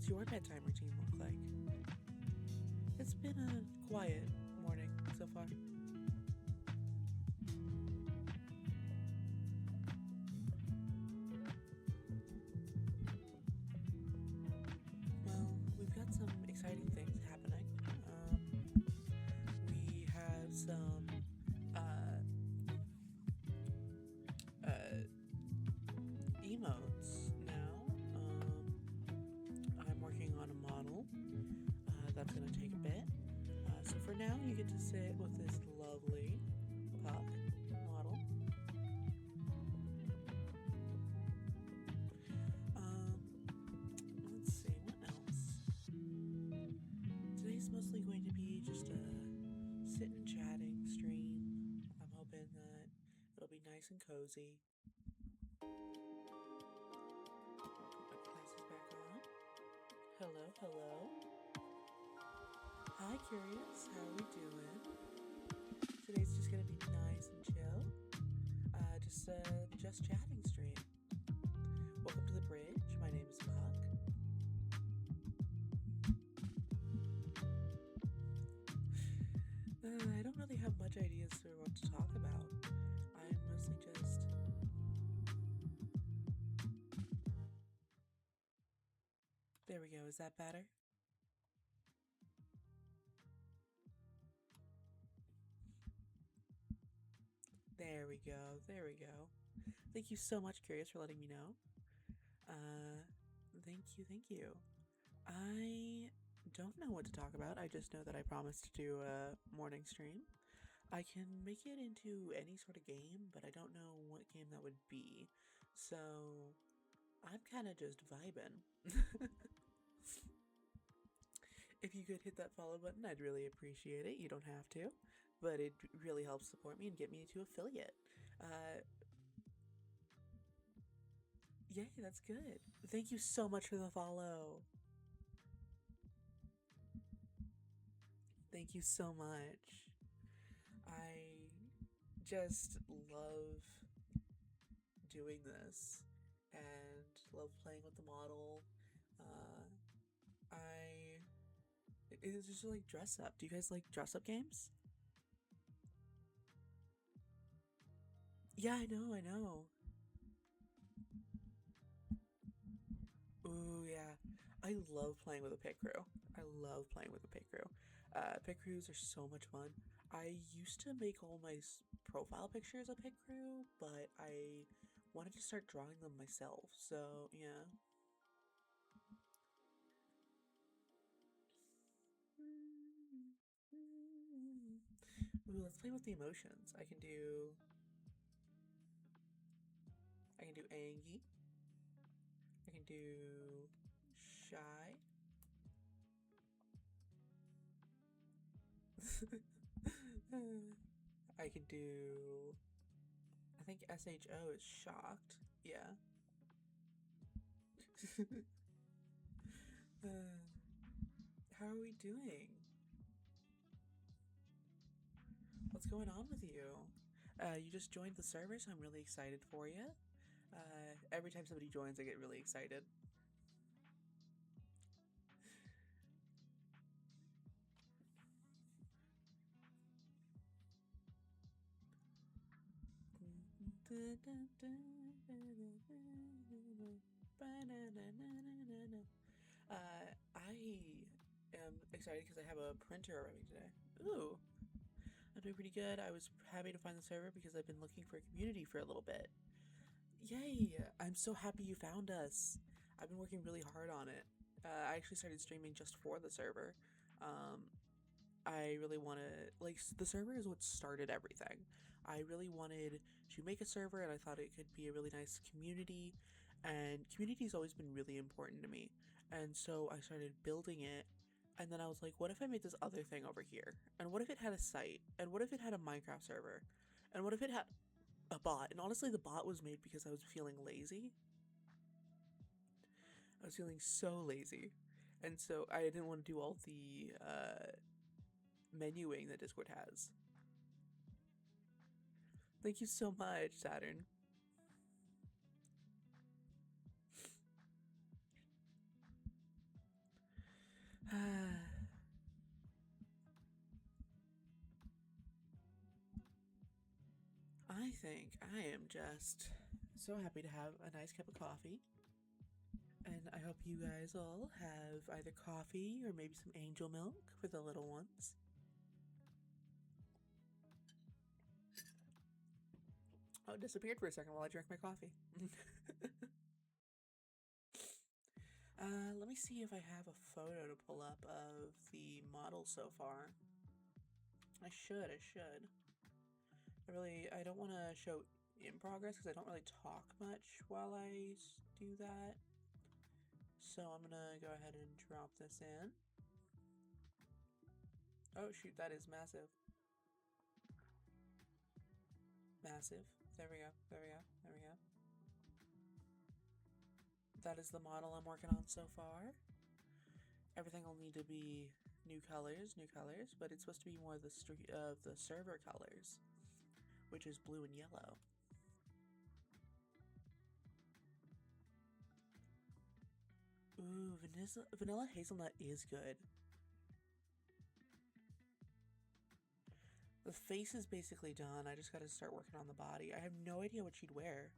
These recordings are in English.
What's your bedtime routine look like? It's been a quiet morning so far. Well, we've got some exciting things happening. We have some uh, uh, emotes now. I'm working on a model. That's going to take a bit. So for now, you get to sit with this lovely puck model. Um, let's see, what else? Today's mostly going to be just a sit and chatting stream. I'm hoping that it'll be nice and cozy. Put my glasses back on. Hello, hello. Hi, Curious. How are we doing? Today's just gonna be nice and chill. Just chatting stream. Welcome to the bridge. My name is Puck. I don't really have much ideas for what to talk about. I'm mostly just... There we go. Is that better? There we go. There we go. Thank you so much, Curious, for letting me know. Thank you, thank you. I don't know what to talk about. I just know that I promised to do a morning stream. I can make it into any sort of game, but I don't know what game that would be. So I'm kind of just vibing. If you could hit that follow button, I'd really appreciate it. You don't have to, but it really helps support me and get me to affiliate. Yay, that's good. Thank you so much for the follow. Thank you so much. I just love doing this and love playing with the model. It's just like dress up. Do you guys like dress up games? Yeah, I know, I know. Ooh, yeah. I love playing with a pit crew. I love playing with a pit crew. Pit crews are so much fun. I used to make all my profile pictures a pit crew, but I wanted to start drawing them myself, so yeah. Ooh, let's play with the emotions. I can do angry. I can do shy. I can do... I think SHO is shocked. Yeah. How are we doing? What's going on with you? You just joined the server, so I'm really excited for you. Every time somebody joins, I get really excited. I am excited because I have a printer arriving today. Ooh, I'm doing pretty good. I was happy to find the server because I've been looking for a community for a little bit. Yay! I'm so happy you found us. I've been working really hard on it. I actually started streaming just for the server. Um, I really wanted, like, the server is what started everything. I really wanted to make a server, and I thought it could be a really nice community, and community's always been really important to me. And so I started building it, and then I was like, what if I made this other thing over here? And what if it had a site? And what if it had a Minecraft server? And what if it had a bot? And honestly, the bot was made because I was feeling lazy. I was feeling so lazy. And so I didn't want to do all the menuing that Discord has. Thank you so much, Saturn. I think I am just so happy to have a nice cup of coffee. And I hope you guys all have either coffee or maybe some angel milk for the little ones. Oh, it disappeared for a second while I drank my coffee. Let me see if I have a photo to pull up of the model so far. I should. I don't want to show in progress because I don't really talk much while I do that. So I'm gonna go ahead and drop this in. Oh shoot, that is massive. Massive. There we go. That is the model I'm working on so far. Everything will need to be new colors, but it's supposed to be more of the server colors, which is blue and yellow. Ooh, vanilla hazelnut is good. The face is basically done. I just gotta start working on the body. I have no idea what she'd wear.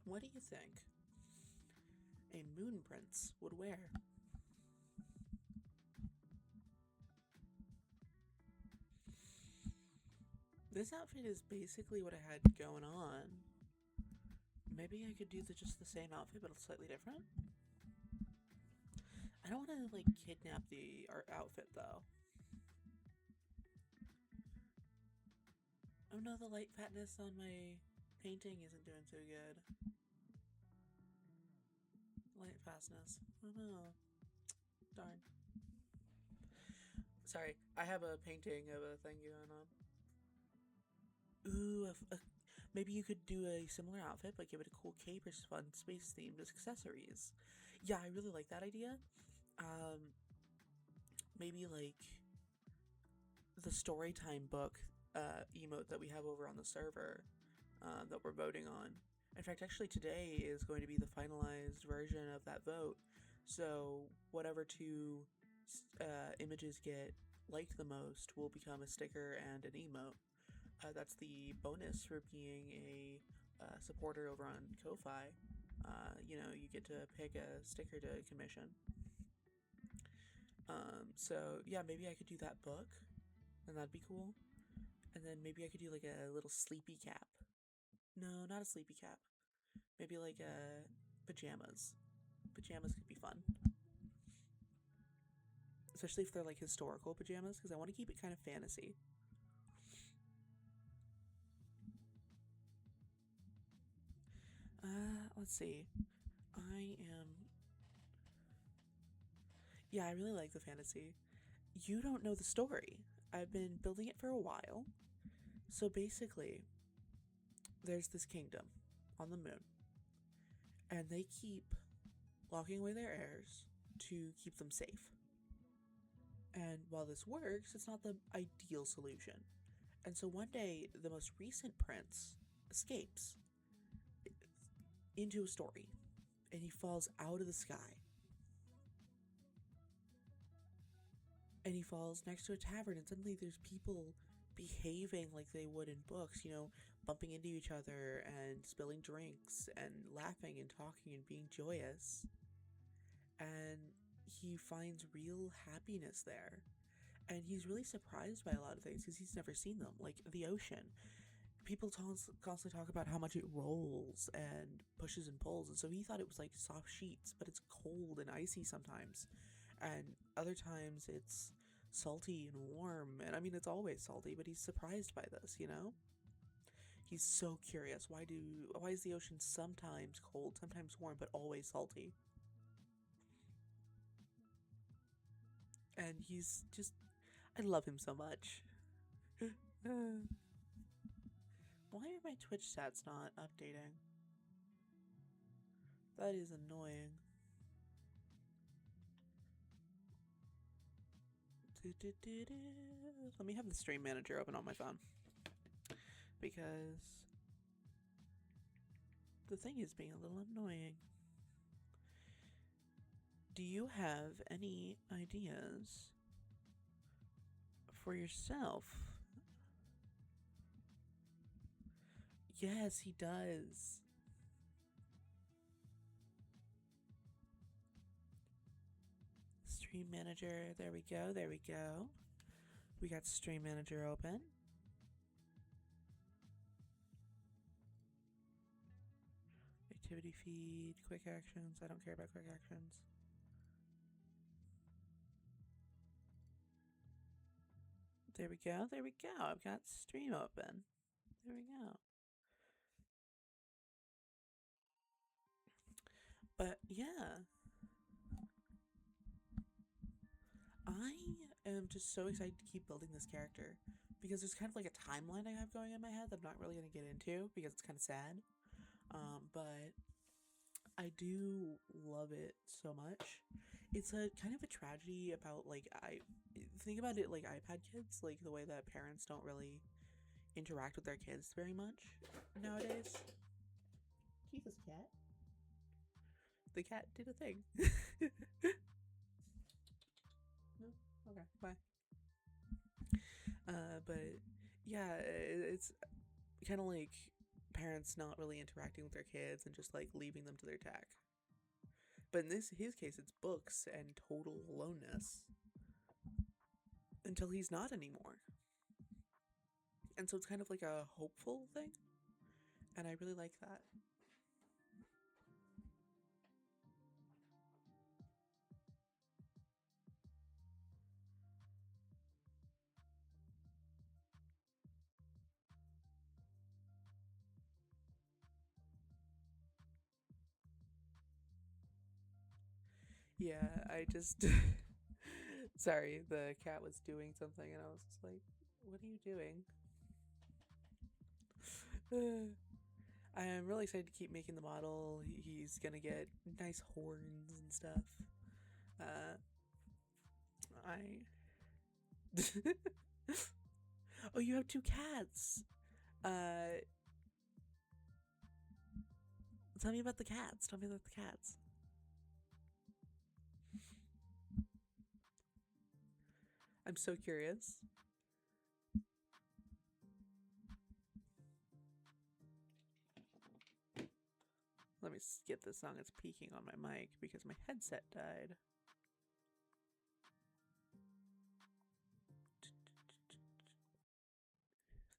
What do you think a moon prince would wear? This outfit is basically what I had going on. Maybe I could do just the same outfit, but slightly different. I don't want to like kidnap the art outfit though. Oh no, the light fatness on my painting isn't doing too good. Light fastness. Oh no. Darn. Sorry, I have a painting of a thing going on. Ooh, maybe you could do a similar outfit, but give it a cool cape or fun space-themed accessories. Yeah, I really like that idea. Maybe like the storytime book emote that we have over on the server that we're voting on. In fact, actually today is going to be the finalized version of that vote. So whatever two images get liked the most will become a sticker and an emote. That's the bonus for being a supporter over on Ko-Fi. You get to pick a sticker to commission. So yeah, maybe I could do that book, and that'd be cool. And then maybe I could do like a little sleepy cap. No, not a sleepy cap. Maybe like pajamas. Pajamas could be fun. Especially if they're like historical pajamas, because I want to keep it kind of fantasy. Let's see. Yeah, I really like the fantasy. You don't know the story. I've been building it for a while. So basically, there's this kingdom on the moon, and they keep locking away their heirs to keep them safe. And while this works, it's not the ideal solution. And so one day, the most recent prince escapes into a story, and he falls out of the sky. And he falls next to a tavern, and suddenly there's people behaving like they would in books, bumping into each other and spilling drinks and laughing and talking and being joyous. And he finds real happiness there. And he's really surprised by a lot of things because he's never seen them, like the ocean. People constantly talk about how much it rolls and pushes and pulls, and so he thought it was like soft sheets, but it's cold and icy sometimes, and other times it's salty and warm. And I mean, it's always salty, but he's surprised by this. He's so curious. Why is the ocean sometimes cold, sometimes warm, but always salty? And he's just, I love him so much. Why are my Twitch stats not updating? That is annoying. Let me have the stream manager open on my phone. Because The thing is being a little annoying. Do you have any ideas for yourself? Yes, he does. Stream manager. There we go. There we go. We got stream manager open. Activity feed, quick actions. I don't care about quick actions. There we go. There we go. I've got stream open. There we go. But yeah, I am just so excited to keep building this character because there's kind of like a timeline I have going in my head that I'm not really going to get into because it's kind of sad. But I do love it so much. It's a kind of a tragedy about like I think about it like iPad kids, like the way that parents don't really interact with their kids very much nowadays. Jesus, cat. The cat did a thing. No? Okay, bye. But yeah, it's kind of like parents not really interacting with their kids and just like leaving them to their tech. But in his case, it's books and total aloneness until he's not anymore. And so it's kind of like a hopeful thing, and I really like that. Yeah, I just sorry, the cat was doing something and I was just like, what are you doing? I am really excited to keep making the model. He's gonna get nice horns and stuff. I oh, you have two cats. Uh, tell me about the cats. Tell me about the cats. I'm so curious. Let me skip this song. It's peaking on my mic because my headset died.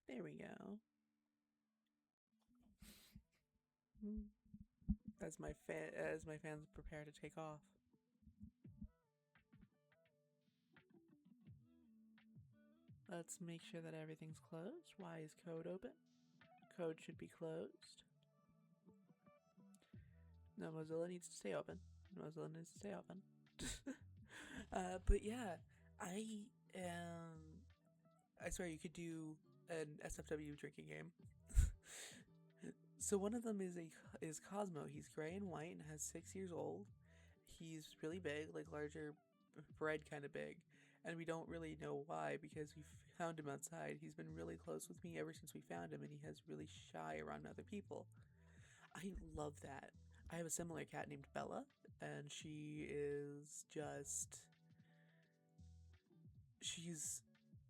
There we go. As my fans prepare to take off. Let's make sure that everything's closed. Why is code open? Code should be closed. No, Mozilla needs to stay open. Mozilla needs to stay open. But yeah, I swear you could do an SFW drinking game. So one of them is Cosmo. He's gray and white and has 6 years old. He's really big, like larger bread kind of big. And we don't really know why because we found him outside. He's been really close with me ever since we found him, and he has really shy around other people. I love that. I have a similar cat named Bella, and she's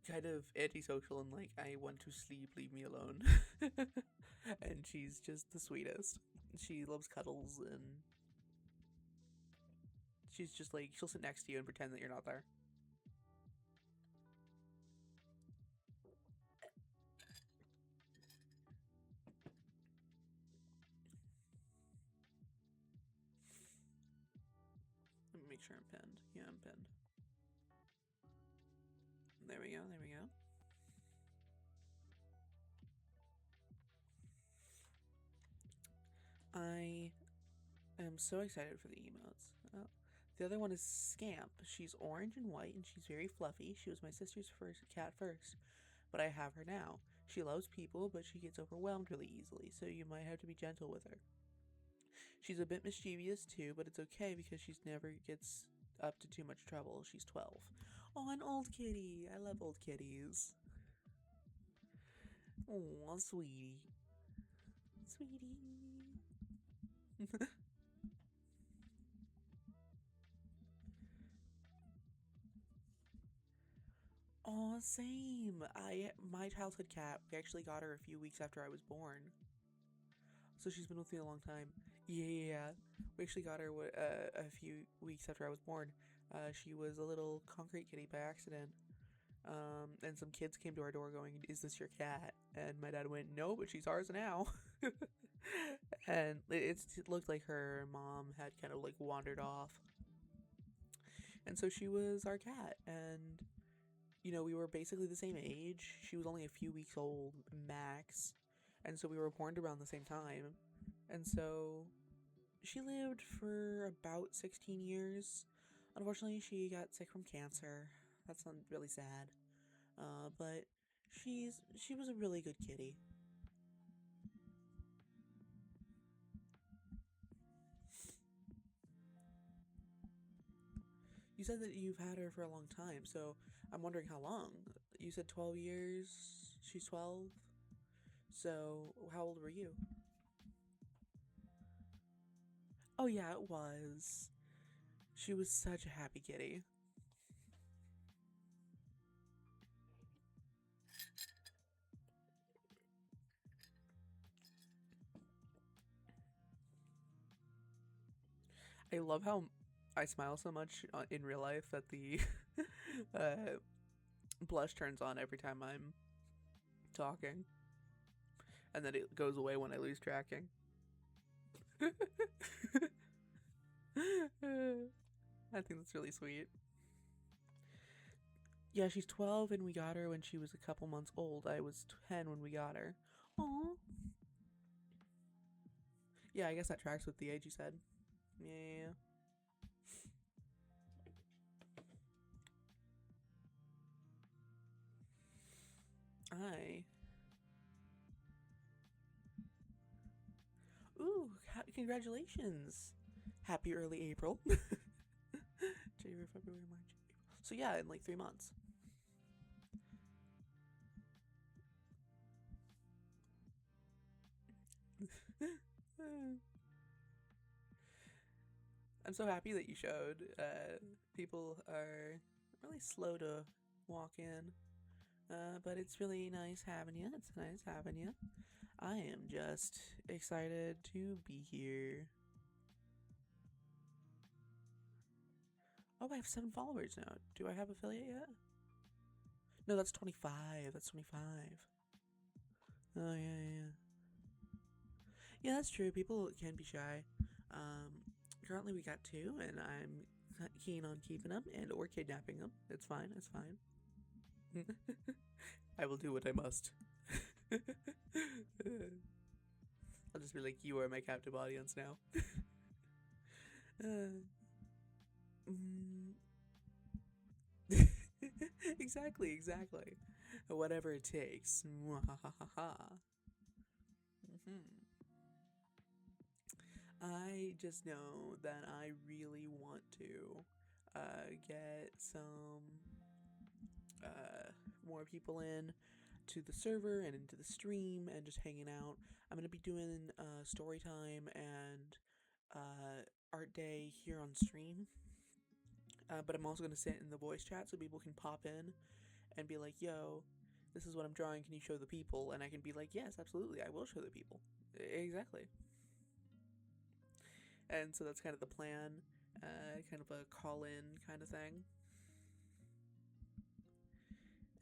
kind of antisocial and like, I want to sleep, leave me alone. And she's just the sweetest. She loves cuddles, and she's just like, she'll sit next to you and pretend that you're not there. Let me make sure I'm pinned. Yeah, I'm pinned. There we go, there we go. I am so excited for the emotes. Oh. The other one is Scamp. She's orange and white, and she's very fluffy. She was my sister's first cat first, but I have her now. She loves people, but she gets overwhelmed really easily, so you might have to be gentle with her. She's a bit mischievous too, but it's okay because she's never gets up to too much trouble. She's 12. Oh, an old kitty. I love old kitties. Oh, sweetie. Sweetie. Oh, same. My childhood cat, we actually got her a few weeks after I was born. So she's been with me a long time. Yeah, yeah, yeah. We actually got her a few weeks after I was born. She was a little concrete kitty by accident. And some kids came to our door going, "Is this your cat?" And my dad went, "No, but she's ours now." And it looked like her mom had kind of like wandered off. And so she was our cat. And, we were basically the same age. She was only a few weeks old, max. And so we were born around the same time. And so she lived for about 16 years. Unfortunately, she got sick from cancer. That's really sad. But she was a really good kitty. You said that you've had her for a long time, so I'm wondering how long. You said 12 years. She's 12. So how old were you? Oh yeah, it was. She was such a happy kitty. I love how I smile so much in real life that the uh, blush turns on every time I'm talking, and then it goes away when I lose tracking. I think that's really sweet. Yeah, she's 12 and we got her when she was a couple months old. I was 10 when we got her. Aww. Yeah, I guess that tracks with the age you said. Yeah. I. Ooh, congratulations. Happy early April. January, February, March, April. So yeah, in like 3 months. I'm so happy that you showed. People are really slow to walk in. But it's really nice having you. It's nice having you. I am just excited to be here. Oh, I have 7 followers now. Do I have affiliate yet? No, that's 25. That's 25. Oh, yeah, yeah. Yeah, that's true. People can be shy. Currently we got 2, and I'm keen on keeping them and or kidnapping them. It's fine. It's fine. I will do what I must. I'll just be like, you are my captive audience now. Mm. Exactly, exactly. Whatever it takes. I just know that I really want to get some more people in to the server and into the stream and just hanging out. I'm going to be doing story time and art day here on stream. But I'm also going to sit in the voice chat so people can pop in and be like, yo, this is what I'm drawing. Can you show the people? And I can be like, yes, absolutely. I will show the people. Exactly. And so that's kind of the plan, kind of a call in kind of thing.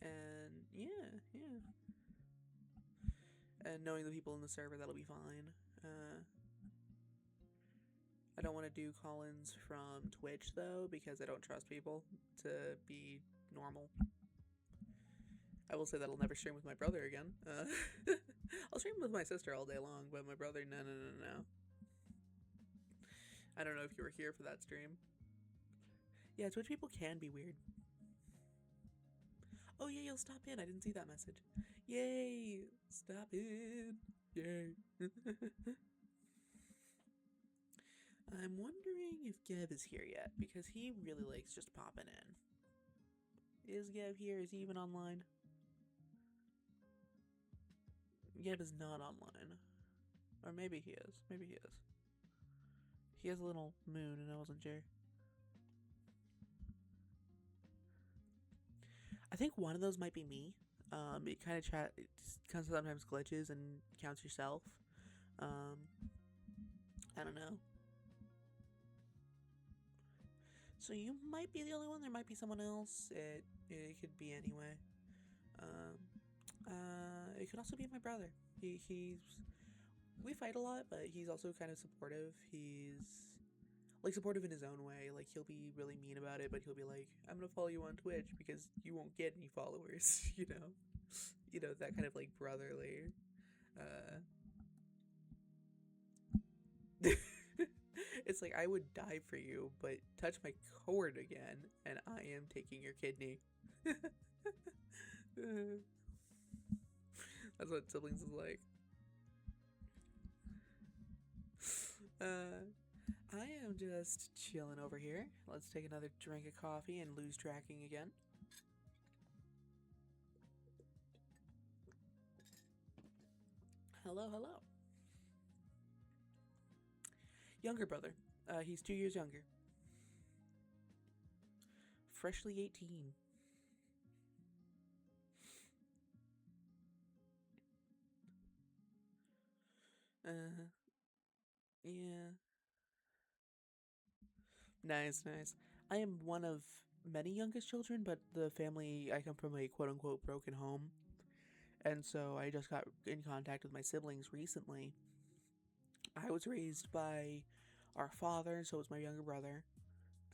And yeah, yeah. And knowing the people in the server, that'll be fine. I don't want to do call ins from Twitch though, because I don't trust people to be normal. I will say that I'll never stream with my brother again. I'll stream with my sister all day long, but my brother, no, no, no, no. I don't know if you were here for that stream. Yeah, Twitch people can be weird. Oh yeah, you'll stop in. I didn't see that message. Yay! Stop in. Yay. I'm wondering if Geb is here yet, because he really likes just popping in. Is Geb here? Is he even online? Geb is not online. Or maybe he is. Maybe he is. He has a little moon, and I wasn't sure. I think one of those might be me. It kind of it kind of sometimes glitches and counts yourself. Um, I don't know. So you might be the only one. There might be someone else. It could be anyway. Um, it could also be my brother. He's we fight a lot, but he's also kind of supportive. He's like supportive in his own way. Like he'll be really mean about it, but he'll be like, "I'm gonna follow you on Twitch because you won't get any followers." That kind of like brotherly. Uh, it's like I would die for you, but touch my cord again, and I am taking your kidney. That's what siblings is like. I am just chilling over here. Let's take another drink of coffee and lose tracking again. Hello, hello. Younger brother. He's 2 years younger. Freshly 18. Uh, yeah. Nice, nice. I am one of many youngest children, but the family, I come from a quote unquote broken home. And so I just got in contact with my siblings recently. I was raised by our father, so was my younger brother.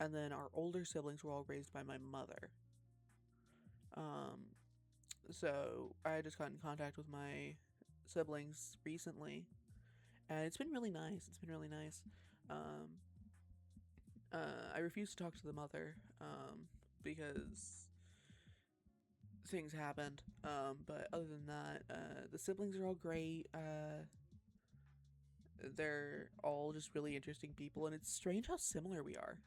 And then our older siblings were all raised by my mother. Um, so I just got in contact with my siblings recently, and it's been really nice. It's been really nice. Um, I refuse to talk to the mother because things happened. But other than that, the siblings are all great. They're all just really interesting people, and it's strange how similar we are.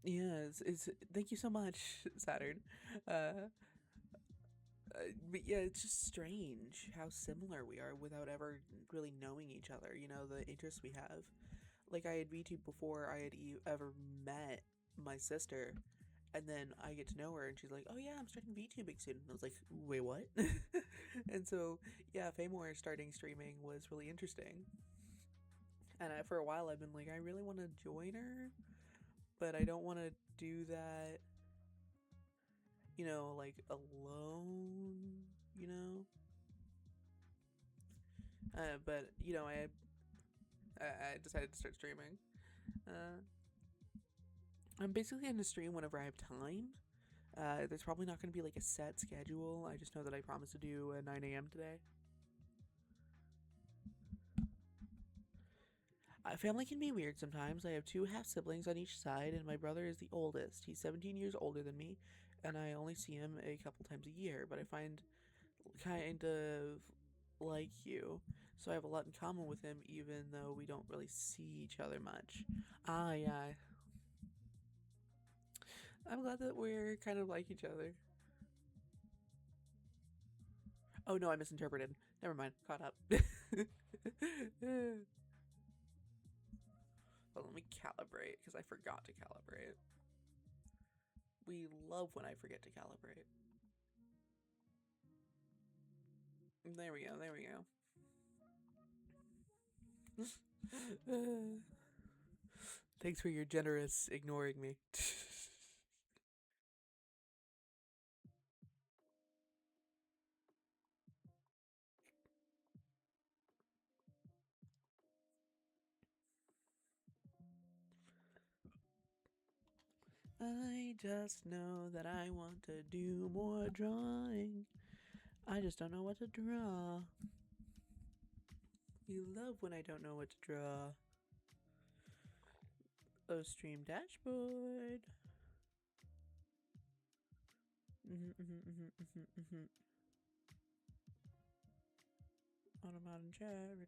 Yeah, it's thank you so much, Saturn. Uh, but yeah, it's just strange how similar we are without ever really knowing each other. The interests we have. Like I had VTube before I had ever met my sister, and then I get to know her, and she's like, "Oh yeah, I'm starting VTubing soon." And I was like, "Wait, what?" And so yeah, Faymore starting streaming was really interesting. And for a while, I've been like, I really want to join her, but I don't want to do that, like alone, you know. But I decided to start streaming. Uh, I'm basically going to stream whenever I have time. There's probably not going to be like a set schedule. I just know that I promised to do a 9 a.m. today. Family can be weird sometimes. I have two half siblings on each side, and my brother is the oldest. He's 17 years older than me, and I only see him a couple times a year, but I find kind of like you. So I have a lot in common with him, even though we don't really see each other much. Ah, yeah. I'm glad that we're kind of like each other. Oh no, I misinterpreted. Never mind. Caught up. Well, let me calibrate because I forgot to calibrate. We love when I forget to calibrate. There we go. There we go. Thanks for your generous ignoring me. I just know that I want to do more drawing. I just don't know what to draw. You love when I don't know what to draw. Oh, stream dashboard. Automatic chat.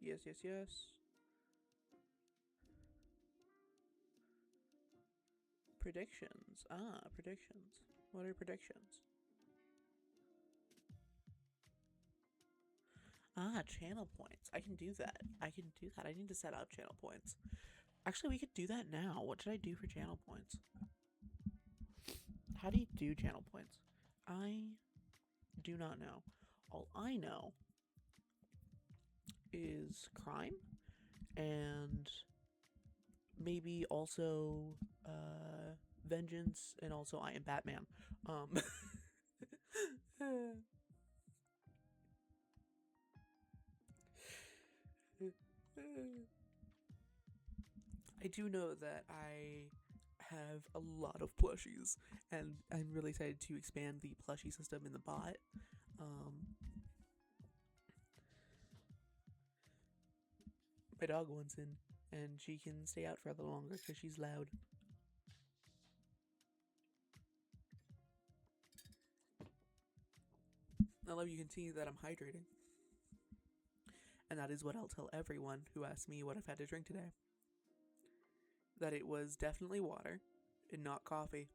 Yes, yes, yes. Predictions. Ah, predictions. What are predictions? Ah, channel points. I can do that. I can do that. I need to set up channel points. Actually, we could do that now. What should I do for channel points? How do you do channel points? I do not know. All I know is crime and maybe also vengeance, and also I am Batman. Um, I do know that I have a lot of plushies, and I'm really excited to expand the plushie system in the bot. My dog wants in, and she can stay out for a little longer because she's loud. I love you can see that I'm hydrating. And that is what I'll tell everyone who asks me what I've had to drink today. That it was definitely water and not coffee.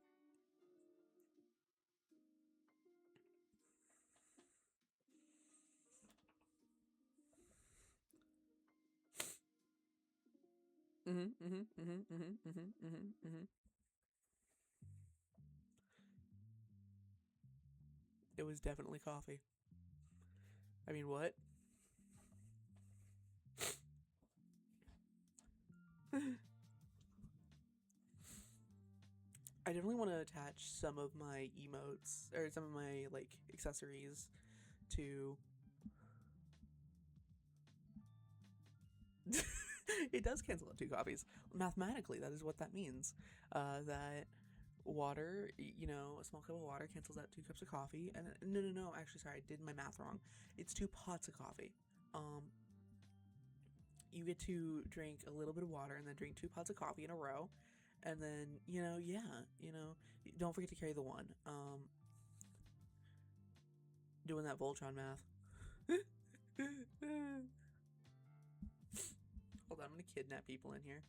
It was definitely coffee. I mean, what? I definitely want to attach some of my emotes or some of my like accessories to. It does cancel out two coffees. Mathematically, that is what that means. That water, a small cup of water cancels out 2 cups of coffee. And no. Actually, sorry, I did my math wrong. It's 2 pots of coffee. You get to drink a little bit of water and then drink 2 pots of coffee in a row. And then, don't forget to carry the one. Doing that Voltron math. Hold on, I'm gonna kidnap people in here.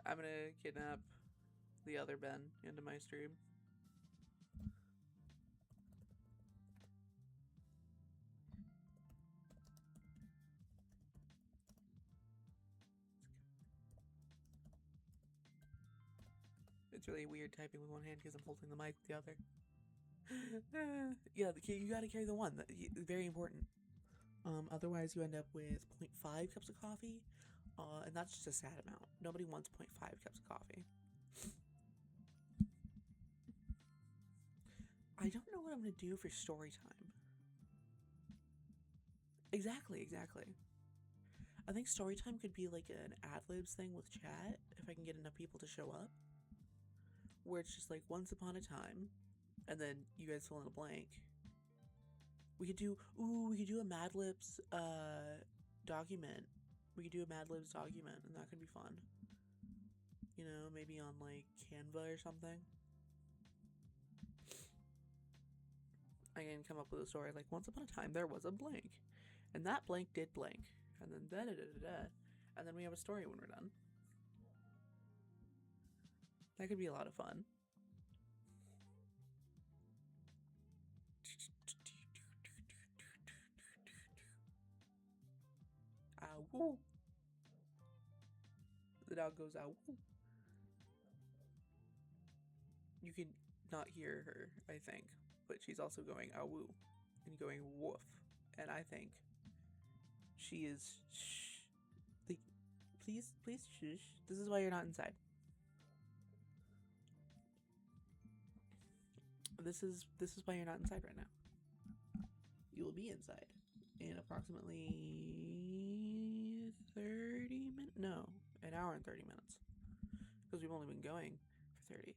I'm gonna kidnap the other Ben into my stream. It's really weird typing with one hand because I'm holding the mic with the other. Yeah, you gotta carry the one. Very important. Otherwise, you end up with 0.5 cups of coffee, and that's just a sad amount. Nobody wants 0.5 cups of coffee. I don't know what I'm gonna do for story time. Exactly. I think story time could be like an ad-libs thing with chat if I can get enough people to show up. Where it's just like once upon a time, and then you guys fill in a blank. We could do a Mad Libs document. We could do a Mad Libs document, and that could be fun. Maybe on like Canva or something. I can come up with a story like once upon a time there was a blank, and that blank did blank, and then da da da da da, and then we have a story when we're done. That could be a lot of fun. Ow woo. The dog goes ow woo. You can not hear her, I think, but she's also going ow woo and going woof, and I think she is shh. Like, please shush. This is why you're not inside. This is why you're not inside right now. You will be inside in approximately 30 minutes. No, an hour and 30 minutes. Because we've only been going for 30.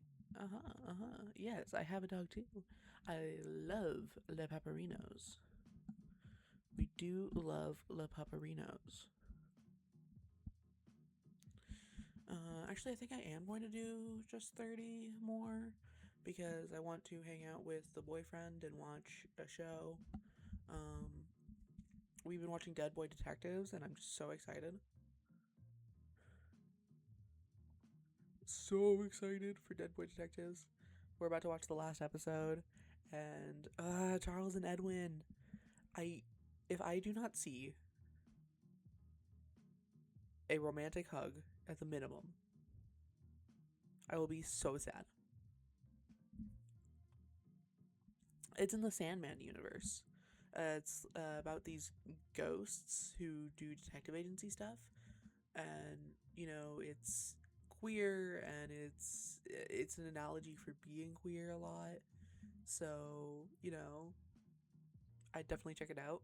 Yes, I have a dog too. I love Le Paperinos. We do love Le Paperinos. Actually, I think I am going to do just 30 more because I want to hang out with the boyfriend and watch a show. Um, we've been watching Dead Boy Detectives, and I'm just so excited. So excited for Dead Boy Detectives. We're about to watch the last episode, and Charles and Edwin. I, if I do not see a romantic hug at the minimum, I will be so sad. It's in the Sandman universe. It's about these ghosts who do detective agency stuff, and it's queer, and it's an analogy for being queer a lot. So I definitely check it out.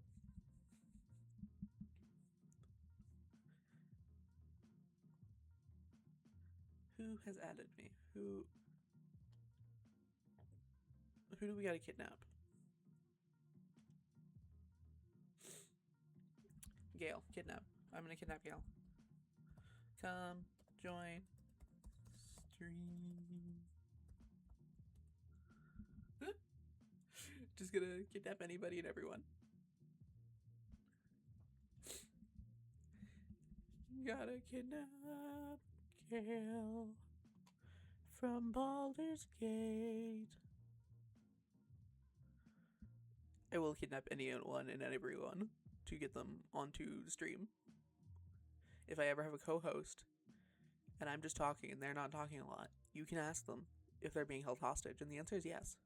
Who has added me? Who do we gotta kidnap? Gail, kidnap. I'm gonna kidnap Gail. Come join stream. Just gonna kidnap anybody and everyone. Gotta kidnap Gail from Baldur's Gate. I will kidnap anyone and everyone to get them onto the stream. If I ever have a co-host and I'm just talking and they're not talking a lot, you can ask them if they're being held hostage, and the answer is yes.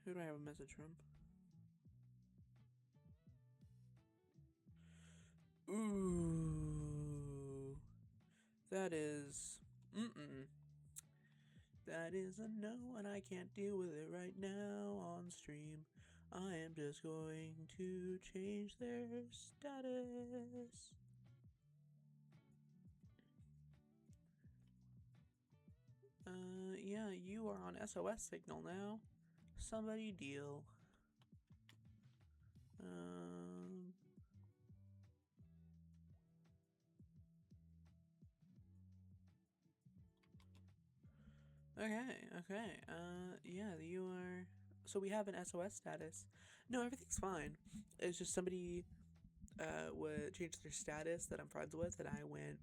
Who do I have a message from? Ooh, that is that is a no, and I can't deal with it right now on stream. I am just going to change their status. Yeah, you are on SOS signal now. Somebody deal. Um, okay. Yeah, you are. So we have an SOS status. No, everything's fine. It's just somebody would change their status that I'm friends with, and I went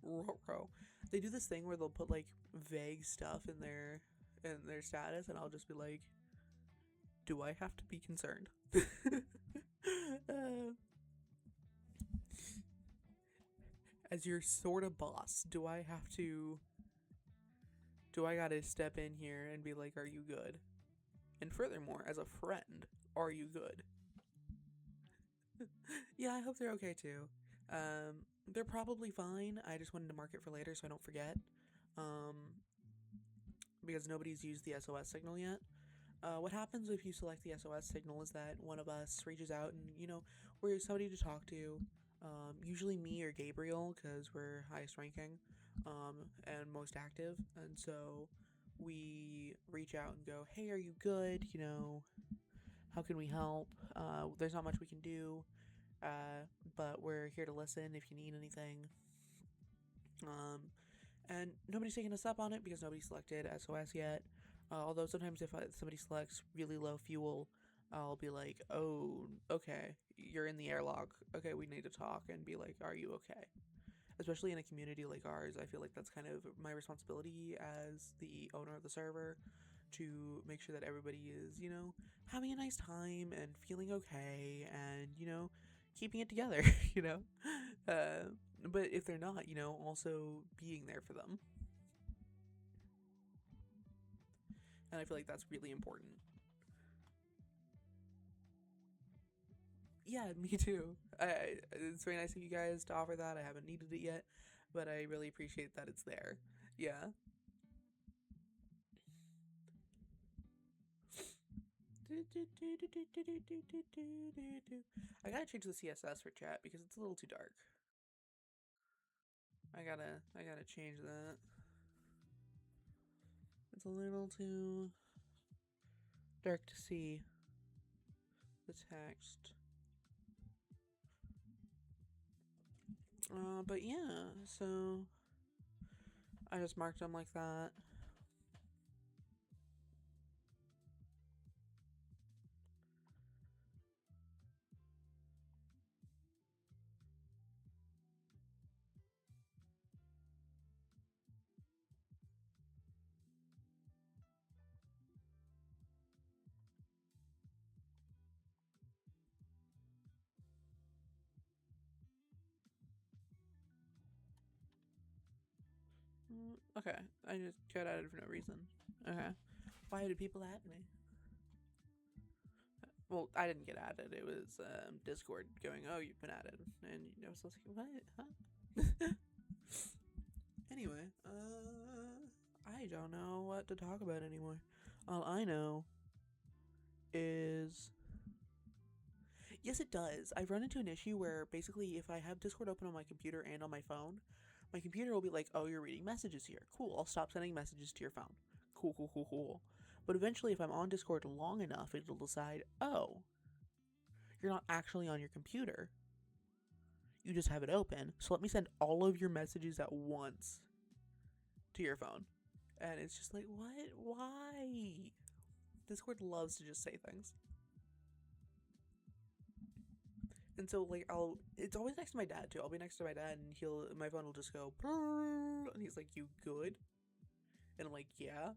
row. They do this thing where they'll put like vague stuff in their status, and I'll just be like, do I have to be concerned? As your sort of boss, do I have to? Do I gotta step in here and be like, are you good? And furthermore, as a friend, are you good? Yeah, I hope they're okay too. They're probably fine. I just wanted to mark it for later so I don't forget. Um, because nobody's used the SOS signal yet. What happens if you select the SOS signal is that one of us reaches out and, we're somebody to talk to. Usually me or Gabriel, because we're highest ranking and most active. And so we reach out and go, hey, are you good? How can we help? There's not much we can do, but we're here to listen if you need anything. Um, and nobody's taking us up on it because nobody selected SOS yet. Although sometimes if somebody selects really low fuel, I'll be like, oh, okay, you're in the airlock. Okay, we need to talk, and be like, are you okay? Especially in a community like ours, I feel like that's kind of my responsibility as the owner of the server to make sure that everybody is, having a nice time and feeling okay and, keeping it together, you know? But if they're not, also being there for them. And I feel like that's really important. Yeah, me too. It's very nice of you guys to offer that. I haven't needed it yet, but I really appreciate that it's there. Yeah. I gotta change the CSS for chat because it's a little too dark. I gotta change that. It's a little too dark to see the text. But yeah, so I just marked them like that. Okay, I just got added for no reason. Okay. Why did people add me? Well, I didn't get added. It was Discord going, "Oh, you've been added," and I was like, "What? Huh?" Anyway, I don't know what to talk about anymore. All I know is, yes, it does. I've run into an issue where basically, if I have Discord open on my computer and on my computer will be like, "Oh, you're reading messages here. Cool. I'll stop sending messages to your phone. Cool, cool, cool, cool." But eventually, if I'm on Discord long enough, it'll decide, "Oh, you're not actually on your computer. You just have it open. So let me send all of your messages at once to your phone." And it's just like, what? Why? Discord loves to just say things. And so like it's always next to my dad too. I'll be next to my dad and my phone will just go and he's like, "You good?" And I'm like, "Yeah."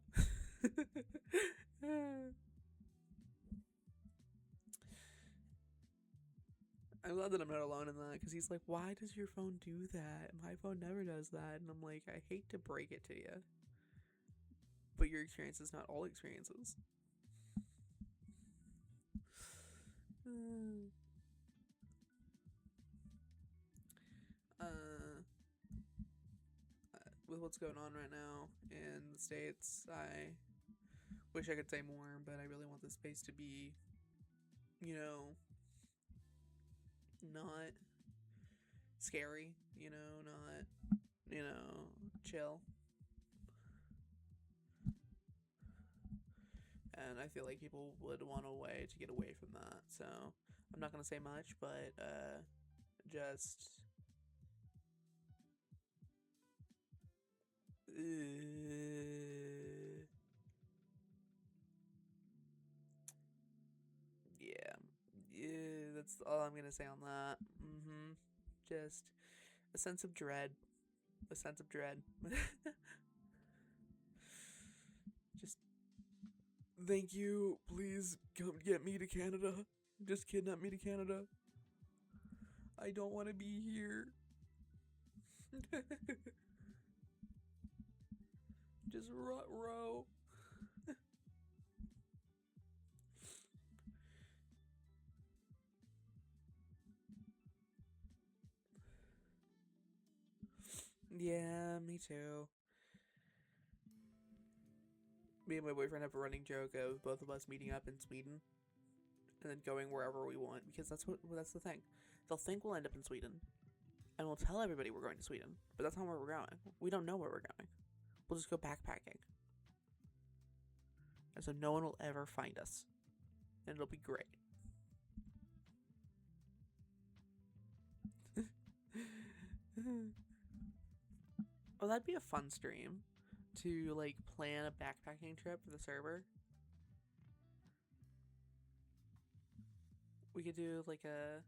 I'm glad that I'm not alone in that because he's like, "Why does your phone do that? My phone never does that." And I'm like, "I hate to break it to you, but your experience is not all experiences." uh, with what's going on right now in the States, I wish I could say more, but I really want this space to be, not scary, not, chill. And I feel like people would want a way to get away from that. So I'm not going to say much, but just. Yeah, that's all I'm gonna say on that. Just a sense of dread. A sense of dread. Just thank you. Please come get me to Canada. Just kidnap me to Canada. I don't want to be here. Just row. Yeah, me too. Me and my boyfriend have a running joke of both of us meeting up in Sweden and then going wherever we want because that's the thing. They'll think we'll end up in Sweden, and we'll tell everybody we're going to Sweden, but that's not where we're going. We don't know where we're going. We'll just go backpacking, and so no one will ever find us, and it'll be great. Oh, that'd be a fun stream to like plan a backpacking trip for the server. We could do like a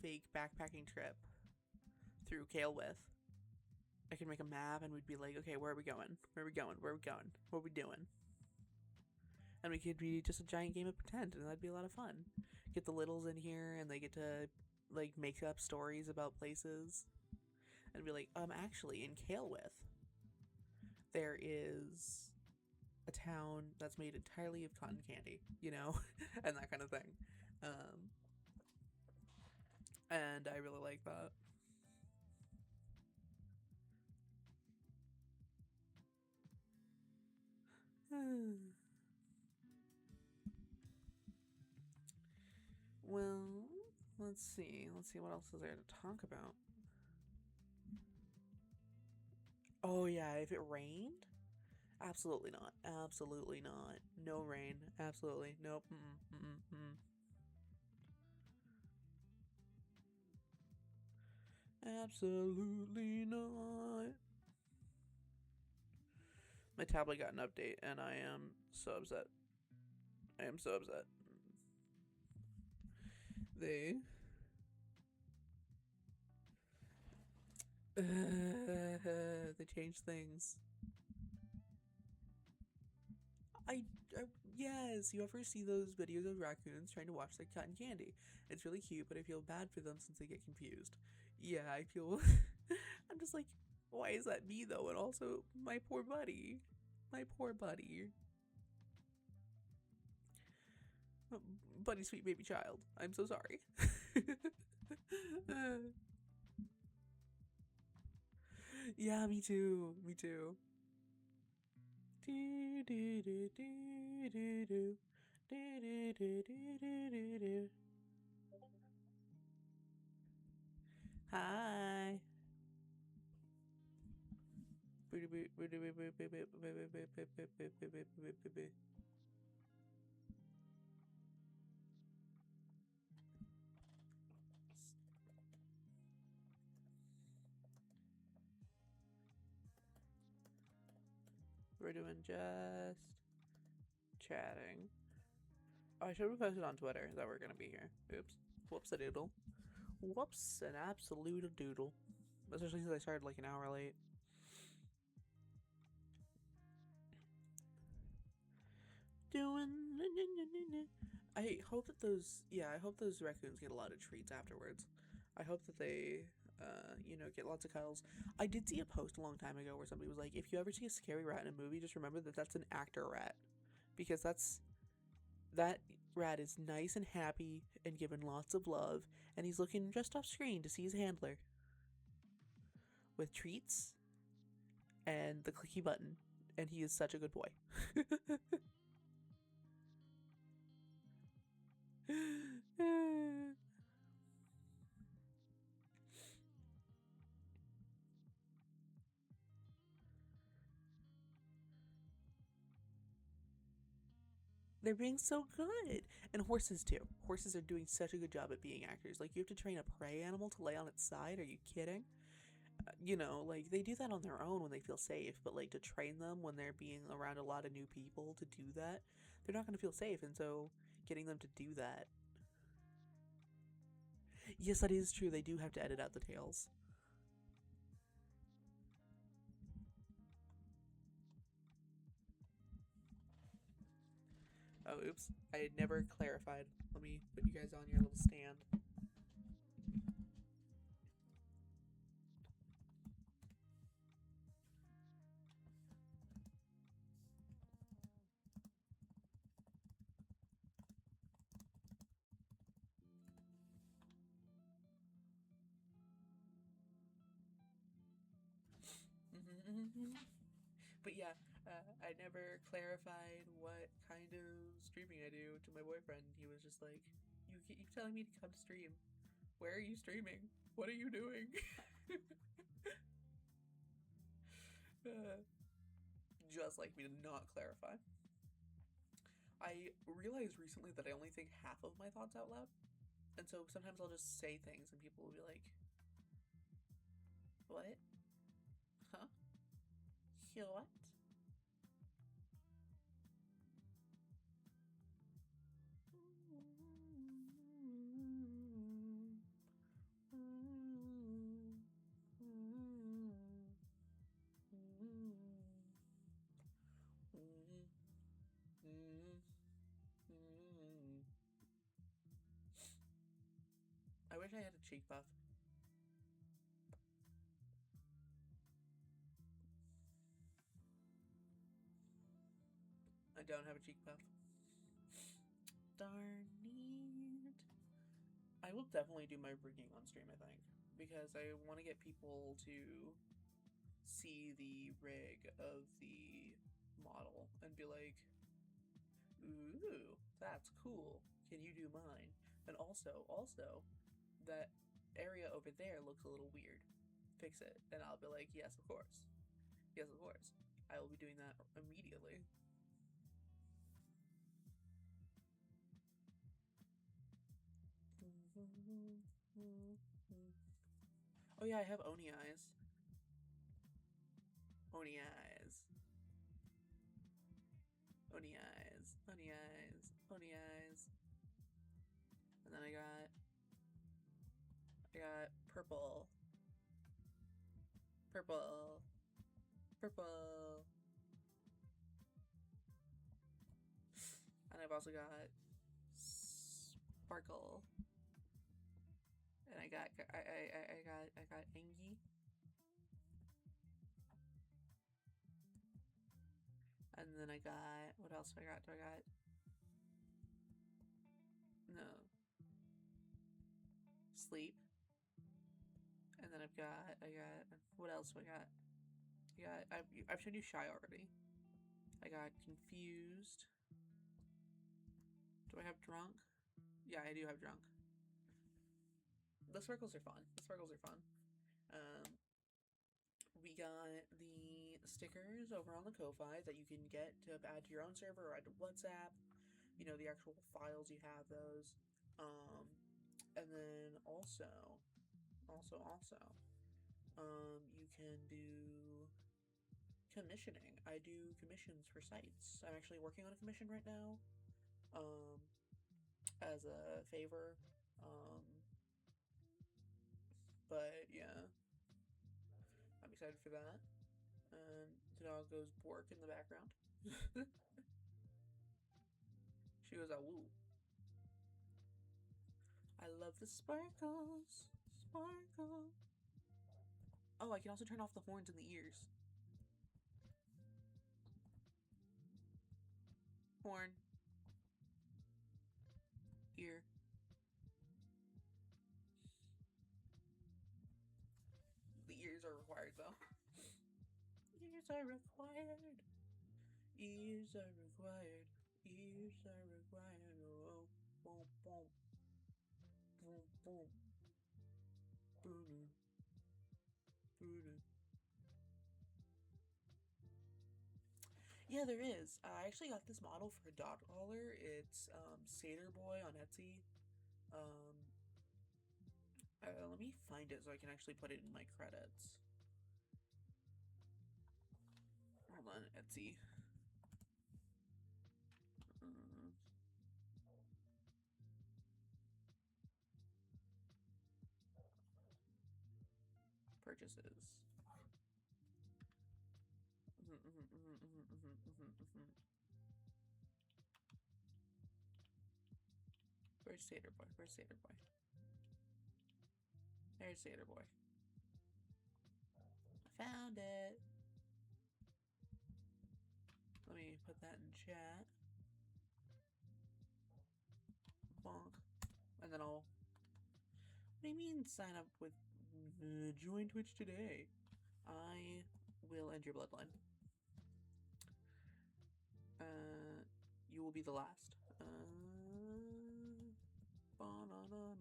fake backpacking trip through Kalewith. I could make a map and we'd be like, okay, where are we going? Where are we going? Where are we going? What are we doing? And we could be just a giant game of pretend, and that'd be a lot of fun. Get the littles in here, and they get to like make up stories about places, and be like, actually, in Kalewith, there is a town that's made entirely of cotton candy, and that kind of thing. And I really like that. Well, let's see. Let's see what else is there to talk about. Oh yeah, if it rained, absolutely not. Absolutely not. No rain. Absolutely nope. Mm-mm, mm-mm, mm-mm. Absolutely not. My tablet got an update, and I am so upset. I am so upset. They they changed things. I, I yes, you ever see those videos of raccoons trying to watch their cotton candy? It's really cute, but I feel bad for them since they get confused. Yeah, I feel. I'm just like, why is that me though? And also, my poor buddy, my poor buddy, buddy, sweet baby child. I'm so sorry. Yeah, me too. Me too. Do do do do do do do do do do do do. Hi. We're doing just chatting. Oh, I should have posted on Twitter that we're gonna be here. Oops. Whoops a doodle. Whoops, an absolute a doodle. Especially since I started like an hour late. Doing. I hope that those. Yeah, I hope those raccoons get a lot of treats afterwards. I hope that they, get lots of cuddles. I did see a post a long time ago where somebody was like, if you ever see a scary rat in a movie, just remember that that's an actor rat. Because that rat is nice and happy and given lots of love, and he's looking just off screen to see his handler with treats and the clicky button, and he is such a good boy. They're being so good. And horses, too. Horses are doing such a good job at being actors. Like, you have to train a prey animal to lay on its side. Are you kidding? Like, they do that on their own when they feel safe, but, like, to train them when they're being around a lot of new people to do that, they're not going to feel safe. And so, getting them to do that. Yes, that is true. They do have to edit out the tails. Oh, oops. I had never clarified. Let me put you guys on your little stand. But yeah, I never clarified what kind of streaming I do to my boyfriend. He was just like, "You keep telling me to come stream. Where are you streaming? What are you doing?" uh, just like me to not clarify. I realized recently that I only think half of my thoughts out loud, and so sometimes I'll just say things and people will be like, "What? Huh? What?" I wish I had a cheek puff. I don't have a cheek puff. Darn it. I will definitely do my rigging on stream, I think, because I want to get people to see the rig of the model and be like, Ooh, that's cool. Can you do mine? And also, that area over there looks a little weird. Fix it. And I'll be like, yes, of course. Yes, of course. I will be doing that immediately. Oh yeah, I have Oni eyes. Oni eyes. Oni eyes. Oni eyes. Oni eyes. And then I got purple. Purple. Purple. And I've also got sparkle. And I got Angie. And then I got, what else do I got? No. Sleep. And then what else do I got? I've shown you shy already. I got confused. Do I have drunk? Yeah, I do have drunk. The sparkles are fun. We got the stickers over on the Ko-Fi that you can get to add to your own server or add to WhatsApp. You know, the actual files, you have those. And then also, you can do commissioning. I do commissions for sites. I'm actually working on a commission right now, as a favor. But yeah, I'm excited for that. And the dog goes bork in the background. She goes, ah, woo. I love the sparkles. Sparkle. Oh, I can also turn off the horns and the ears. Horn. Ear. The ears are required, though. Ears are required. Ears are required. Ears are required. Oh, boom, boom. Boom, boom. Boo-doo. Boo-doo. Yeah, there is. I actually got this model for a dog collar. It's Satyr Boy on Etsy. Let me find it so I can actually put it in my credits. Hold on, Etsy. Purchases. Where's Satyr Boy? There's Satyr Boy. I found it. Let me put that in chat. Bonk. And then I'll... What do you mean sign up with... join Twitch today? I will end your bloodline. You will be the last. Banana.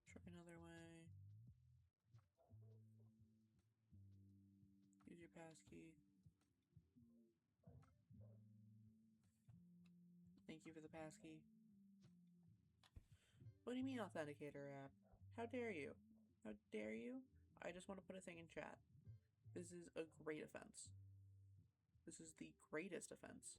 Try another way. Use your passkey. Thank you for the passkey. What do you mean authenticator app? How dare you? How dare you? I just want to put a thing in chat. This is a great offense. This is the greatest offense.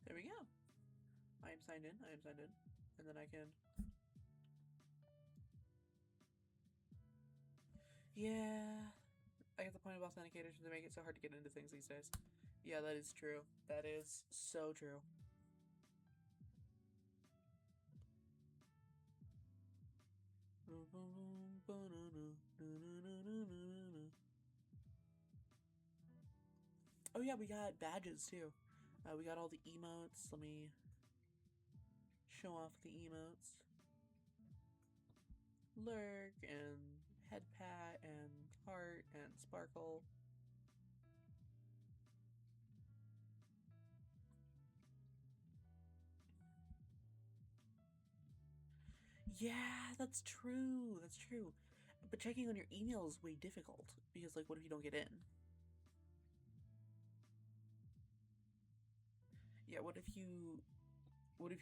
There we go. I am signed in. And then I can... Yeah. I got the point of authenticators to make it so hard to get into things these days. Yeah, that is true. That is so true. Oh yeah, we got badges too. We got all the emotes. Let me show off the emotes. Lurk and head pat and heart and sparkle. Yeah, that's true. That's true. But checking on your email is way difficult because, like, what if you don't get in? Yeah, what if you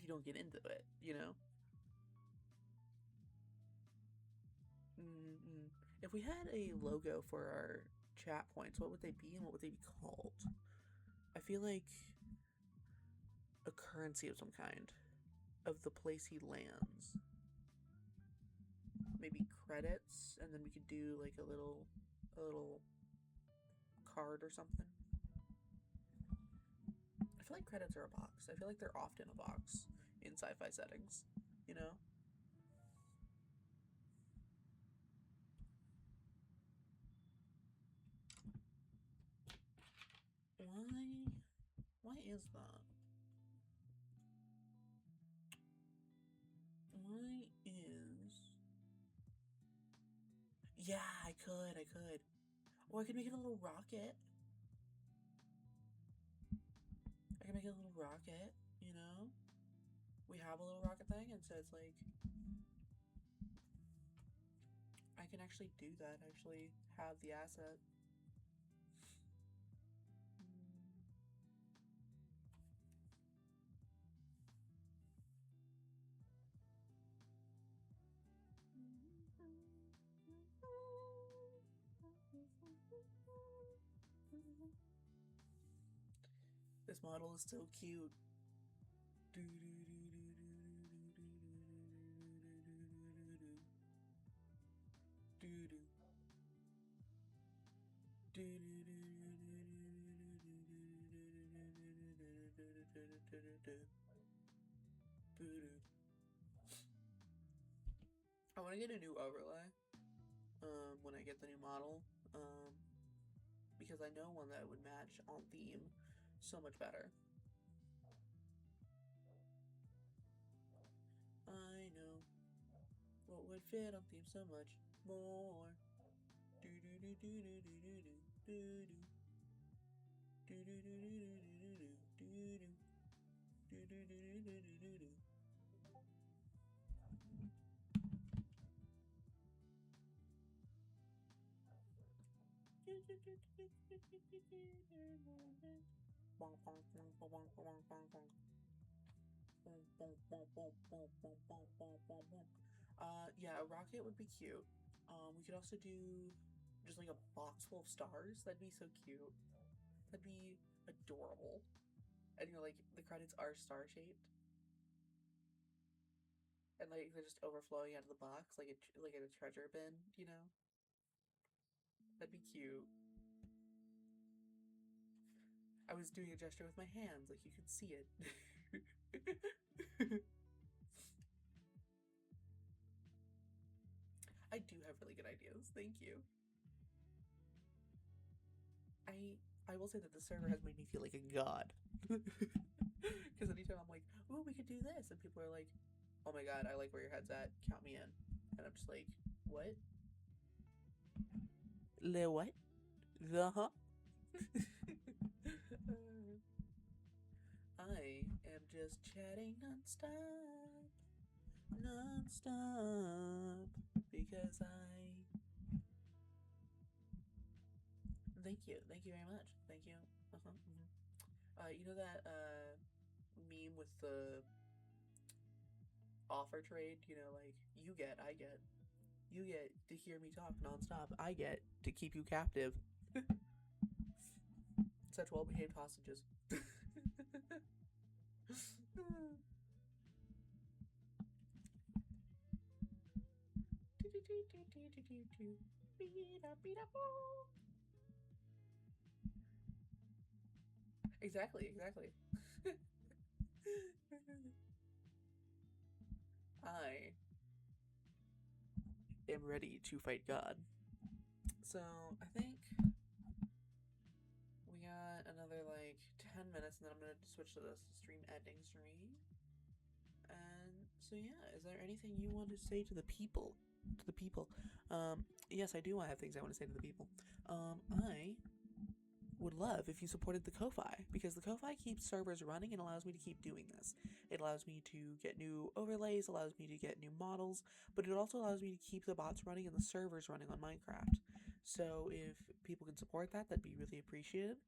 don't get into it? You know. Mm-mm. If we had a logo for our chat points, what would they be and what would they be called? I feel like a currency of some kind of the place he lands. Maybe credits, and then we could do like a little card or something. I feel like credits are a box. I feel like they're often a box in sci-fi settings, you know? Why is that? Why is... Yeah, I could. Or I could make it a little rocket. I can make it a little rocket, you know? We have a little rocket thing, and so it's like... I can actually do that, actually have the asset. This model is so cute. I want to get a new overlay when I get the new model because I know one that would match on theme so much better. I know what would fit on theme so much more. Yeah, a rocket would be cute. We could also do just like a box full of stars. That'd be so cute. That'd be adorable. And you're like, the credits are star shaped, and like they're just overflowing out of the box like like in a treasure bin. You know, that'd be cute. I was doing a gesture with my hands, like you could see it. I do have really good ideas. Thank you. I will say that the server has made me feel like a god. Because anytime I'm like, oh, we could do this, and people are like, oh my god, I like where your head's at. Count me in. And I'm just like, what? Le what? The huh? I am just chatting nonstop. Nonstop. Because Thank you. Thank you very much. Thank you. You know that meme with the offer trade? You know, like, you get, I get. You get to hear me talk nonstop. I get to keep you captive. Such well-behaved hostages. Exactly, exactly. I am ready to fight God. So I think we got another like 10 minutes, and then I'm gonna switch to the stream ending stream. And so yeah, is there anything you want to say to the people? To the people. Yes, I do. I have things I want to say to the people. I would love if you supported the Ko-Fi, because the Ko-Fi keeps servers running and allows me to keep doing this. It allows me to get new overlays, allows me to get new models, but it also allows me to keep the bots running and the servers running on Minecraft. So if people can support that, that'd be really appreciated.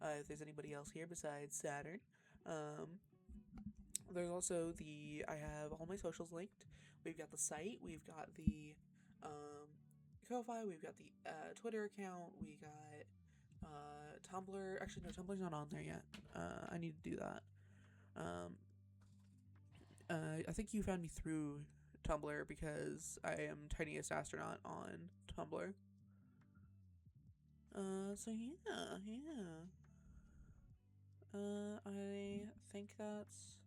If there's anybody else here besides Saturn, um, there's also I have all my socials linked. We've got the site, we've got the um, Ko-Fi, we've got the Twitter account, we got Tumblr. Actually, no, Tumblr's not on there yet. I need to do that. Um, I think you found me through Tumblr because I am Tiniest Astronaut on Tumblr. So yeah, yeah. I think that's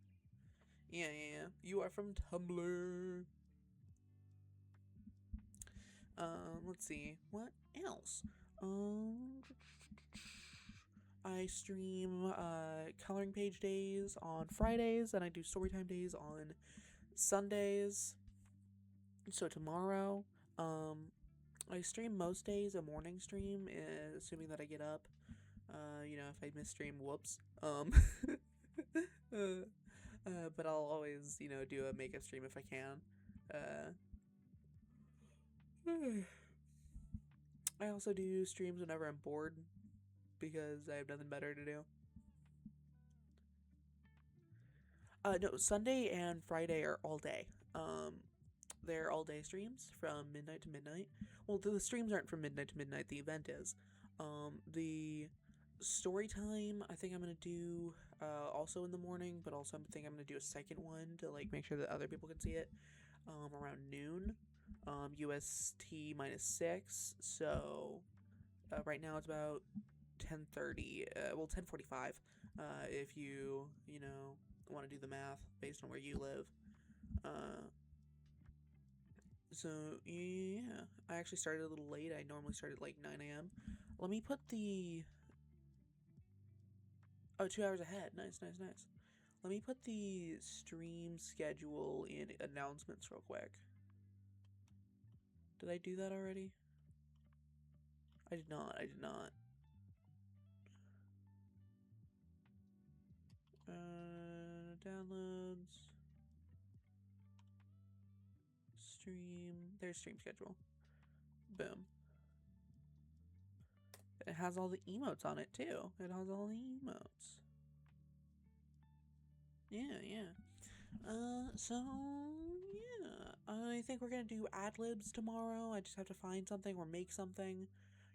yeah, yeah, yeah. You are from Tumblr. Let's see. What else? Um, I stream coloring page days on Fridays, and I do storytime days on Sundays. So tomorrow, I stream most days a morning stream, assuming that I get up. If I miss stream, whoops. But I'll always, do a makeup stream if I can. I also do streams whenever I'm bored because I have nothing better to do. No, Sunday and Friday are all day. They're all day streams from midnight to midnight. Well, the streams aren't from midnight to midnight. The event is. The story time I think I'm gonna do also in the morning, but also I think I'm gonna do a second one to like make sure that other people can see it. Around noon, UST -6. So right now it's about 10:30. 10:45. If you want to do the math based on where you live. Uh, so yeah, I actually started a little late. I normally start at like 9 a.m. Let me put the 2 hours ahead. Nice, nice, nice. Let me put the stream schedule in announcements real quick. Did I do that already? I did not. I did not. Downloads. Stream. There's stream schedule. Boom. It has all the emotes on it too. It has all the emotes. Yeah, yeah. So yeah, I think we're gonna do ad libs tomorrow. I just have to find something or make something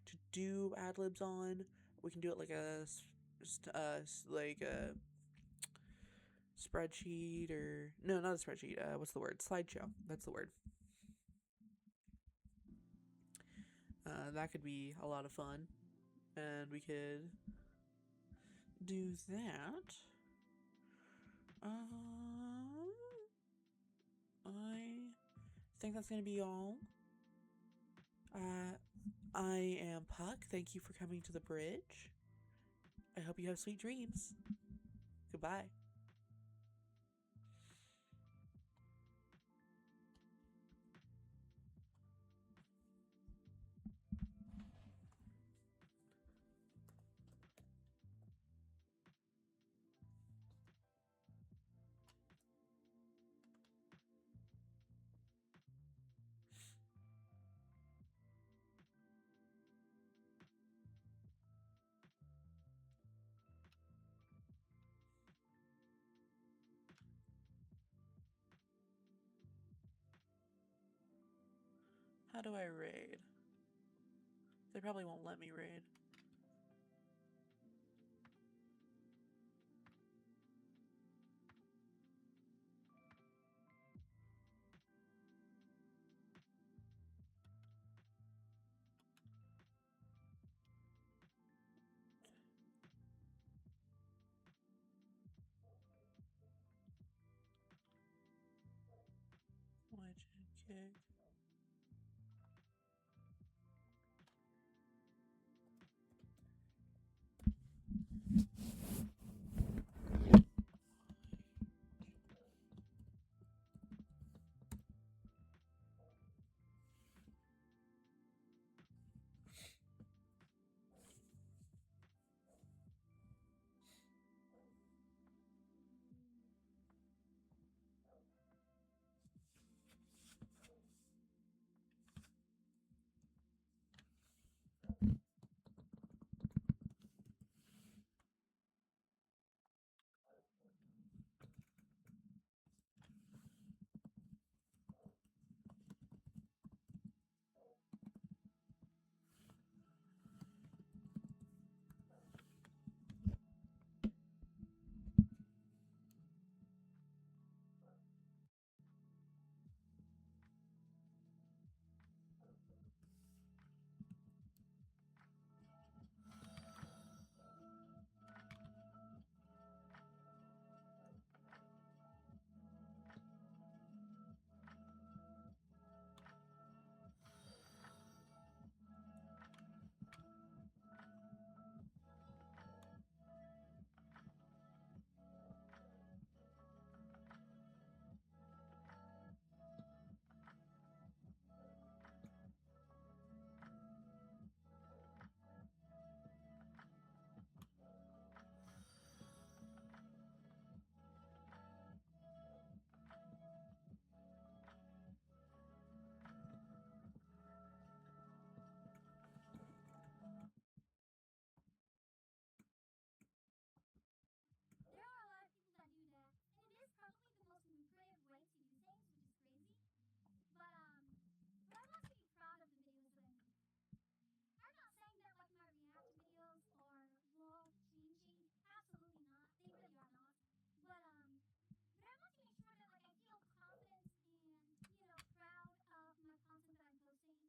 to do ad libs on. We can do it like like a spreadsheet or no, not a spreadsheet. What's the word? Slideshow. That's the word. That could be a lot of fun, and we could do that. I think that's gonna be all. I am Puck. Thank you for coming to the bridge. I hope you have sweet dreams. Goodbye. How do I raid? They probably won't let me raid. Okay. There are a lot of people that do that, and it is probably the most lucrative way to do things, which is crazy. But I want to be proud of the videos that I make. I'm not saying that like my reaction videos are world changing. Absolutely not. They really are not. But I want to make sure that like I feel confident and proud of my content that I'm posting.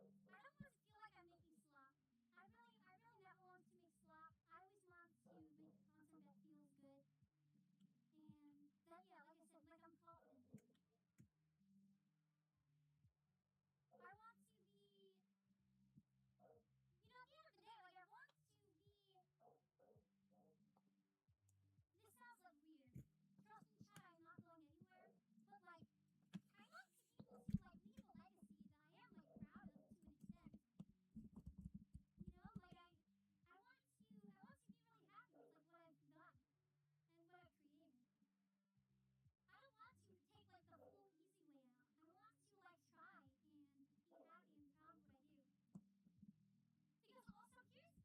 I don't want to feel like I'm making slop. I really never want to make slop. I always want to make content that feels good and that, yeah, like I said, like I'm confident in. I want to be, at the end of the day, like I want to be. This sounds like weird. Trust me, chat, I'm not going anywhere. But like, I want to be able to like leave a legacy that I am like proud of to an extent. I want to be really happy with like what I've done and what I've created. I don't want to take like the full easy way out. I want to like try and be happy and proud of what I do. Because also here's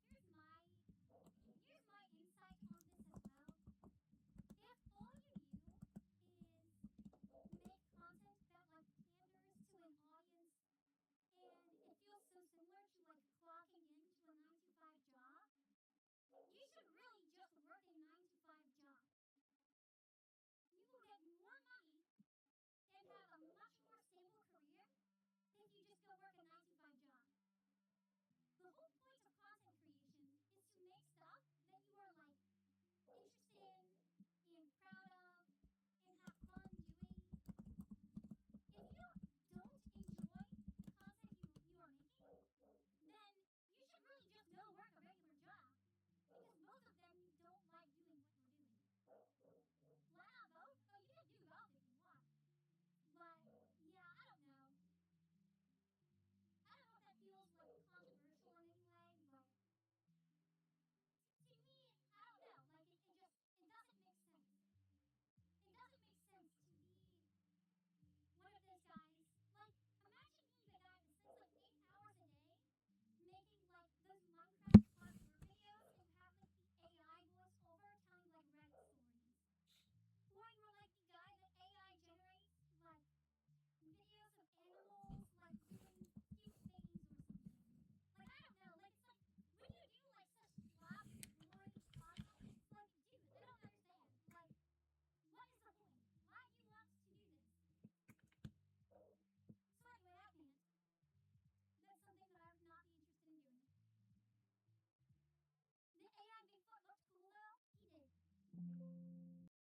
my insight on this as well. If all you do is make content that like panders to an audience and it feels so similar to like clocking into a 9 to 5 job, you should really just work a 9 to